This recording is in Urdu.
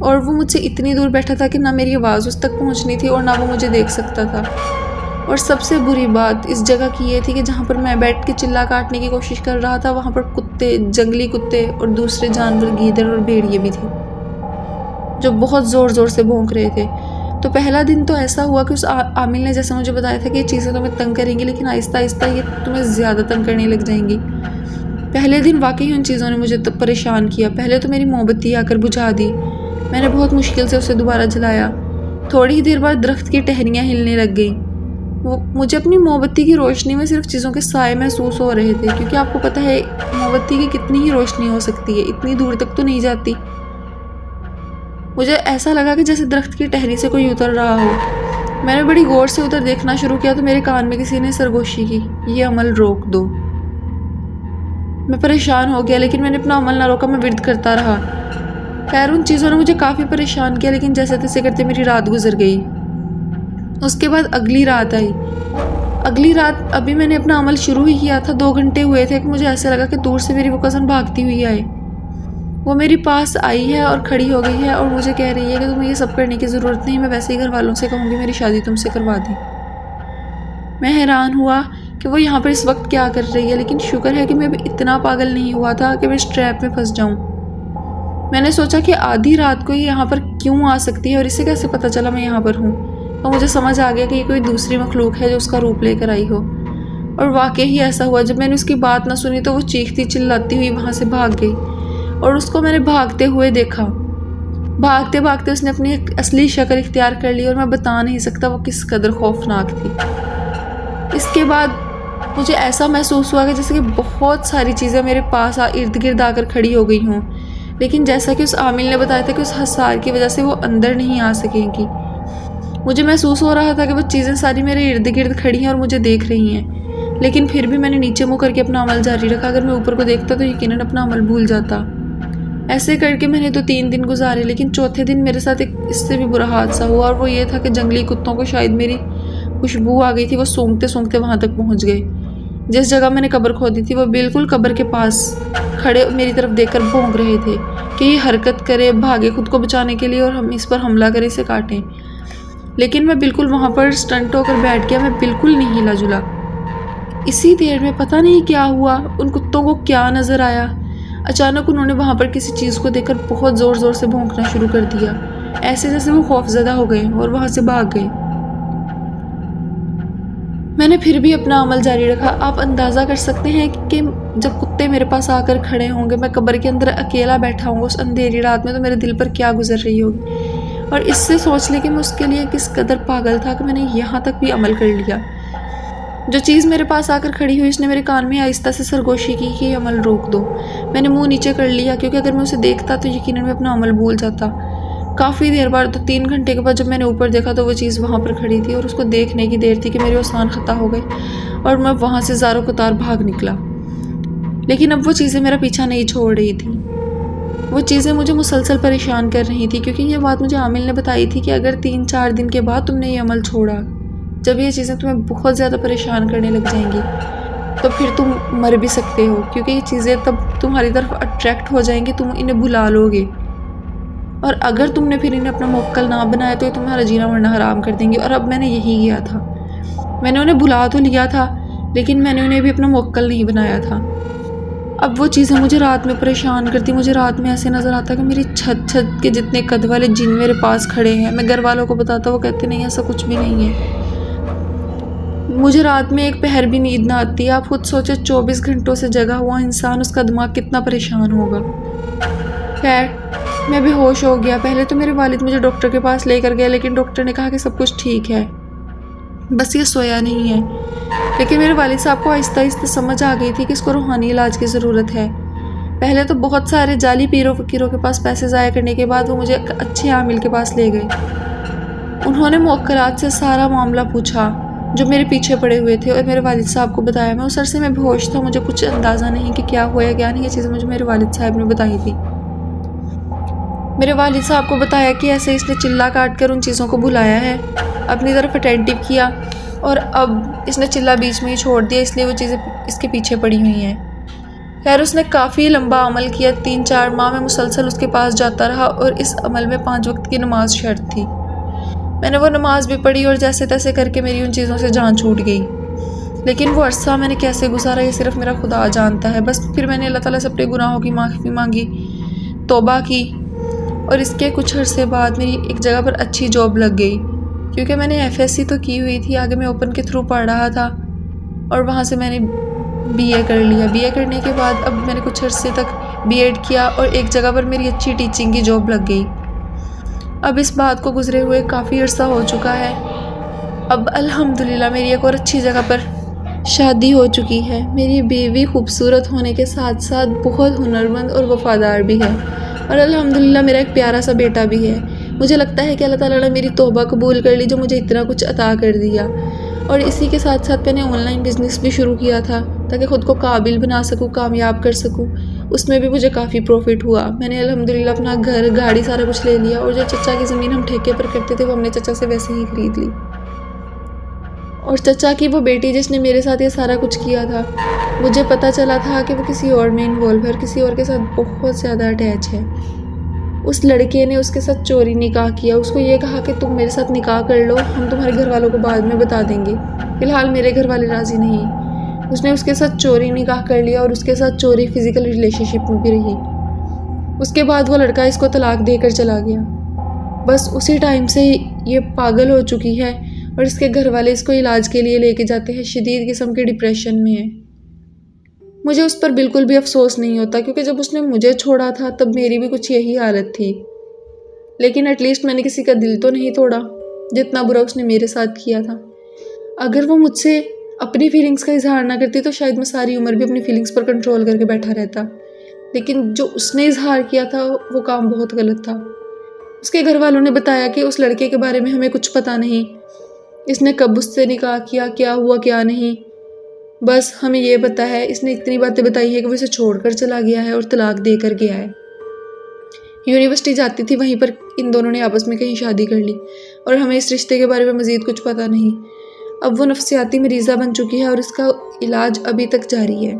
اور وہ مجھ سے اتنی دور بیٹھا تھا کہ نہ میری آواز اس تک پہنچنی تھی اور نہ وہ مجھے دیکھ سکتا تھا۔ اور سب سے بری بات اس جگہ کی یہ تھی کہ جہاں پر میں بیٹھ کے چلا کاٹنے کی کوشش کر رہا تھا وہاں پر کتے، جنگلی کتے اور دوسرے جانور، گیدڑ اور بھیڑیے بھی تھے جو بہت زور زور سے بھونک رہے تھے۔ تو پہلا دن تو ایسا ہوا کہ اس عامل نے جیسے مجھے بتایا تھا کہ یہ چیزیں تمہیں تنگ کریں گی لیکن آہستہ آہستہ یہ تمہیں زیادہ تنگ کرنے لگ جائیں گی۔ پہلے دن واقعی ان چیزوں نے مجھے پریشان کیا۔ پہلے تو میری موم بتی آ کر بجھا دی، میں نے بہت مشکل سے اسے دوبارہ جلایا۔ تھوڑی ہی دیر بعد درخت کی ٹہنیاں ہلنے لگ گئیں۔ مجھے اپنی موم بتی کی روشنی میں صرف چیزوں کے سائے محسوس ہو رہے تھے، کیونکہ آپ کو پتہ ہے موم بتی کی کتنی ہی روشنی ہو سکتی ہے، اتنی دور تک تو نہیں جاتی۔ مجھے ایسا لگا کہ جیسے درخت کی ٹہنی سے کوئی اتر رہا ہو۔ میں نے بڑی غور سے ادھر دیکھنا شروع کیا تو میرے کان میں کسی نے سرگوشی کی، یہ عمل روک دو۔ میں پریشان ہو گیا لیکن میں نے اپنا عمل نہ روکا، میں ورد کرتا رہا۔ خیر ان چیزوں نے مجھے کافی پریشان کیا لیکن جیسے تیسے کرتے میری رات گزر گئی۔ اس کے بعد اگلی رات آئی۔ اگلی رات ابھی میں نے اپنا عمل شروع ہی کیا تھا، 2 گھنٹے ہوئے تھے کہ مجھے ایسا لگا کہ دور سے میری وہ کزن بھاگتی ہوئی آئے۔ وہ میری پاس آئی ہے اور کھڑی ہو گئی ہے اور مجھے کہہ رہی ہے کہ تمہیں یہ سب کرنے کی ضرورت نہیں، میں ویسے ہی گھر والوں سے کہوں گی میری شادی تم سے کروا دیں۔ میں حیران ہوا کہ وہ یہاں پر اس وقت کیا کر رہی ہے، لیکن شکر ہے کہ میں ابھی اتنا پاگل نہیں ہوا تھا کہ میں اس ٹریپ میں پھنس جاؤں۔ میں نے سوچا کہ آدھی رات کو یہ یہاں پر کیوں آ سکتی ہے اور اسے کیسے پتہ چلا میں یہاں پر ہوں، اور مجھے سمجھ آ گیا کہ یہ کوئی دوسری مخلوق ہے جو اس کا روپ لے کر آئی ہو۔ اور واقعی ہی ایسا ہوا، جب میں نے اس کی بات نہ سنی تو وہ چیختی چلاتی ہوئی وہاں سے بھاگ گئی اور اس کو میں نے بھاگتے ہوئے دیکھا۔ بھاگتے بھاگتے اس نے اپنی ایک اصلی شکل اختیار کر لی اور میں بتا نہیں سکتا وہ کس قدر خوفناک تھی۔ اس کے بعد مجھے ایسا محسوس ہوا کہ جیسے کہ بہت ساری چیزیں میرے پاس ارد گرد آ کر کھڑی ہو گئی ہوں، لیکن جیسا کہ اس عامل نے بتایا تھا کہ اس حصار کی وجہ سے وہ اندر نہیں آ سکیں گی، مجھے محسوس ہو رہا تھا کہ وہ چیزیں ساری میرے ارد گرد کھڑی ہیں اور مجھے دیکھ رہی ہیں، لیکن پھر بھی میں نے نیچے منہ کر کے اپنا عمل جاری رکھا۔ اگر میں اوپر کو دیکھتا تو یقیناً اپنا عمل بھول جاتا۔ ایسے کر کے میں نے تو 3 دن گزارے، لیکن چوتھے دن میرے ساتھ ایک اس سے بھی برا حادثہ ہوا، اور وہ یہ تھا کہ جنگلی کتوں کو شاید میری خوشبو آ گئی تھی، وہ سونگتے سونگتے وہاں تک پہنچ گئے۔ جس جگہ میں نے قبر کھودی تھی وہ بالکل قبر کے پاس کھڑے میری طرف دیکھ کر بھونک رہے تھے کہ یہ حرکت کرے، بھاگے خود کو بچانے کے لیے اور ہم اس پر حملہ کریں، اسے کاٹیں۔ لیکن میں بالکل وہاں پر سٹنٹ ہو کر بیٹھ گیا، میں بالکل نہیں ہلا جلا۔ اسی دیر میں پتہ نہیں کیا ہوا، ان کتوں کو کیا نظر آیا، اچانک انہوں نے وہاں پر کسی چیز کو دیکھ کر بہت زور زور سے بھونکنا شروع کر دیا، ایسے جیسے وہ خوف زدہ ہو گئے اور وہاں سے بھاگ گئے۔ میں نے پھر بھی اپنا عمل جاری رکھا۔ آپ اندازہ کر سکتے ہیں کہ جب کتے میرے پاس آ کر کھڑے ہوں گے، میں قبر کے اندر اکیلا بیٹھا ہوں گا اس اندھیری رات میں، تو میرے دل پر کیا گزر رہی ہوگی، اور اس سے سوچ لے کہ میں اس کے لیے کس قدر پاگل تھا کہ میں نے یہاں تک بھی عمل کر لیا۔ جو چیز میرے پاس آ کر کھڑی ہوئی اس نے میرے کان میں آہستہ سے سرگوشی کی کہ یہ عمل روک دو۔ میں نے منہ نیچے کر لیا کیونکہ اگر میں اسے دیکھتا تو یقیناً میں اپنا عمل بھول جاتا۔ کافی دیر بعد، 3 گھنٹے کے بعد جب میں نے اوپر دیکھا تو وہ چیز وہاں پر کھڑی تھی، اور اس کو دیکھنے کی دیر تھی کہ میرے آسان خطا ہو گئے اور میں وہاں سے زاروں قطار بھاگ نکلا۔ لیکن اب وہ چیزیں میرا پیچھا نہیں چھوڑ رہی تھیں، وہ چیزیں مجھے مسلسل پریشان کر رہی تھیں، کیونکہ یہ بات مجھے عامل نے بتائی تھی کہ اگر 3-4 دن کے بعد تم نے یہ عمل چھوڑا، جب یہ چیزیں تمہیں بہت زیادہ پریشان کرنے لگ جائیں گی تو پھر تم مر بھی سکتے ہو، کیونکہ یہ چیزیں تب تمہاری طرف اٹریکٹ ہو جائیں گی، تم انہیں بھلا لو گے، اور اگر تم نے پھر انہیں اپنا موکل نہ بنایا تو یہ تمہارا جینا مرنا حرام کر دیں گے۔ اور اب میں نے یہی کیا تھا، میں نے انہیں بھلا تو لیا تھا لیکن میں نے انہیں بھی اپنا موکل نہیں بنایا تھا۔ اب وہ چیزیں مجھے رات میں پریشان کرتی، مجھے رات میں ایسے نظر آتا کہ میری چھت کے جتنے قد والے جن میرے پاس کھڑے ہیں، میں گھر والوں کو بتاتا، وہ کہتے نہیں ایسا کچھ بھی نہیں ہے۔ مجھے رات میں ایک پہر بھی نیند نہ آتی۔ آپ خود سوچے 24 گھنٹوں سے جگا ہوا انسان، اس کا دماغ کتنا پریشان ہوگا۔ خیر میں بے ہوش ہو گیا۔ پہلے تو میرے والد مجھے ڈاکٹر کے پاس لے کر گئے، لیکن ڈاکٹر نے کہا کہ سب کچھ ٹھیک ہے، بس یہ سویا نہیں ہے۔ لیکن میرے والد صاحب کو آہستہ آہستہ سمجھ آ گئی تھی کہ اس کو روحانی علاج کی ضرورت ہے۔ پہلے تو بہت سارے جعلی پیروں فقیروں کے پاس پیسے ضائع کرنے کے بعد وہ مجھے ایک اچھے عامل کے پاس لے گئے۔ انہوں نے موکلات سے سارا معاملہ پوچھا جو میرے پیچھے پڑے ہوئے تھے اور میرے والد صاحب کو بتایا۔ میں اس عرصے میں بے ہوش تھا، مجھے کچھ اندازہ نہیں کہ کیا ہوا یا کیا نہیں، یہ چیزیں مجھے میرے والد صاحب نے بتائی تھی۔ میرے والد صاحب کو بتایا کہ ایسے اس نے چلا کاٹ کر ان چیزوں کو بھلایا ہے، اپنی طرف اٹینٹیو کیا، اور اب اس نے چلا بیچ میں ہی چھوڑ دیا، اس لیے وہ چیزیں اس کے پیچھے پڑی ہوئی ہیں۔ خیر اس نے کافی لمبا عمل کیا، 3-4 ماہ میں مسلسل اس کے پاس جاتا رہا اور اس عمل میں 5 وقت کی نماز شرط تھی۔ میں نے وہ نماز بھی پڑھی اور جیسے تیسے کر کے میری ان چیزوں سے جان چھوٹ گئی، لیکن وہ عرصہ میں نے کیسے گزارا یہ صرف میرا خدا جانتا ہے۔ بس پھر میں نے اللہ تعالیٰ سے اپنے گناہوں کی معافی مانگی، توبہ کی، اور اس کے کچھ عرصے بعد میری ایک جگہ پر اچھی جاب لگ گئی، کیونکہ میں نے FSC تو کی ہوئی تھی، آگے میں اوپن کے تھرو پڑھ رہا تھا اور وہاں سے میں نے BA کر لیا۔ BA کرنے کے بعد اب میں نے کچھ عرصے تک B.Ed کیا اور ایک جگہ پر میری اچھی ٹیچنگ کی جاب لگ گئی۔ اب اس بات کو گزرے ہوئے کافی عرصہ ہو چکا ہے، اب الحمدللہ میری ایک اور اچھی جگہ پر شادی ہو چکی ہے۔ میری بیوی خوبصورت ہونے کے ساتھ ساتھ بہت ہنرمند اور وفادار بھی ہے، اور الحمدللہ میرا ایک پیارا سا بیٹا بھی ہے۔ مجھے لگتا ہے کہ اللہ تعالیٰ نے میری توبہ قبول کر لی جو مجھے اتنا کچھ عطا کر دیا۔ اور اسی کے ساتھ ساتھ میں نے آن لائن بزنس بھی شروع کیا تھا تاکہ خود کو قابل بنا سکوں، کامیاب کر سکوں۔ اس میں بھی مجھے کافی پروفٹ ہوا۔ میں نے الحمدللہ اپنا گھر، گاڑی، سارا کچھ لے لیا، اور جو چچا کی زمین ہم ٹھیکے پر کرتے تھے وہ ہم نے چچا سے ویسے ہی خرید لی۔ اور چچا کی وہ بیٹی جس نے میرے ساتھ یہ سارا کچھ کیا تھا، مجھے پتہ چلا تھا کہ وہ کسی اور میں انوالو ہے اور کسی اور کے ساتھ بہت زیادہ اٹیچ ہے۔ اس لڑکے نے اس کے ساتھ چوری نکاح کیا، اس کو یہ کہا کہ تم میرے ساتھ نکاح کر لو، ہم تمہارے گھر والوں کو بعد میں بتا دیں گے، فی الحال میرے گھر والے راضی نہیں۔ اس نے اس کے ساتھ چوری نکاح کر لیا اور اس کے ساتھ چوری فزیکل ریلیشن شپ میں بھی رہی۔ اس کے بعد وہ لڑکا اس کو طلاق دے کر چلا گیا۔ بس اسی ٹائم سے یہ پاگل ہو چکی ہے اور اس کے گھر والے اس کو علاج کے لیے لے کے جاتے ہیں، شدید قسم کے ڈپریشن میں ہے۔ مجھے اس پر بالکل بھی افسوس نہیں ہوتا، کیونکہ جب اس نے مجھے چھوڑا تھا تب میری بھی کچھ یہی حالت تھی، لیکن ایٹ لیسٹ میں نے کسی کا دل تو نہیں توڑا جتنا برا اس نے میرے ساتھ کیا تھا۔ اگر وہ مجھ سے اپنی فیلنگز کا اظہار نہ کرتی تو شاید میں ساری عمر بھی اپنی فیلنگز پر کنٹرول کر کے بیٹھا رہتا، لیکن جو اس نے اظہار کیا تھا وہ کام بہت غلط تھا۔ اس کے گھر والوں نے بتایا کہ اس لڑکے کے بارے میں ہمیں کچھ پتہ نہیں، اس نے کب اس سے نکاح کیا، کیا ہوا کیا نہیں، بس ہمیں یہ پتہ ہے اس نے اتنی باتیں بتائی ہے کہ وہ اسے چھوڑ کر چلا گیا ہے اور طلاق دے کر گیا ہے۔ یونیورسٹی جاتی تھی، وہیں پر ان دونوں نے آپس میں کہیں شادی کر لی، اور ہمیں اس رشتے کے بارے میں مزید کچھ پتہ نہیں۔ اب وہ نفسیاتی مریضہ بن چکی ہے اور اس کا علاج ابھی تک جاری ہے۔